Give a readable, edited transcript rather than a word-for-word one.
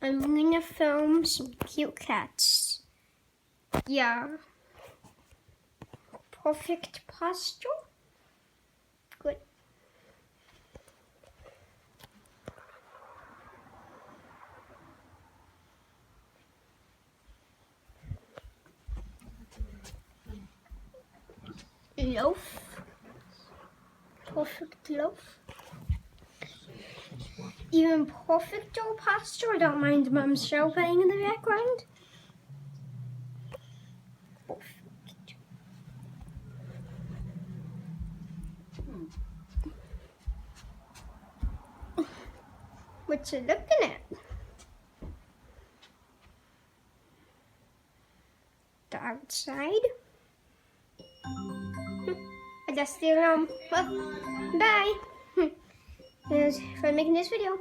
I'm gonna film some cute cats. Yeah. Perfect posture. Good. Loaf. Perfect loaf. Even perfect posture. I don't mind Mum's show playing in the background. Perfect. What you looking at? The outside. I just still bye. Here's for making this video.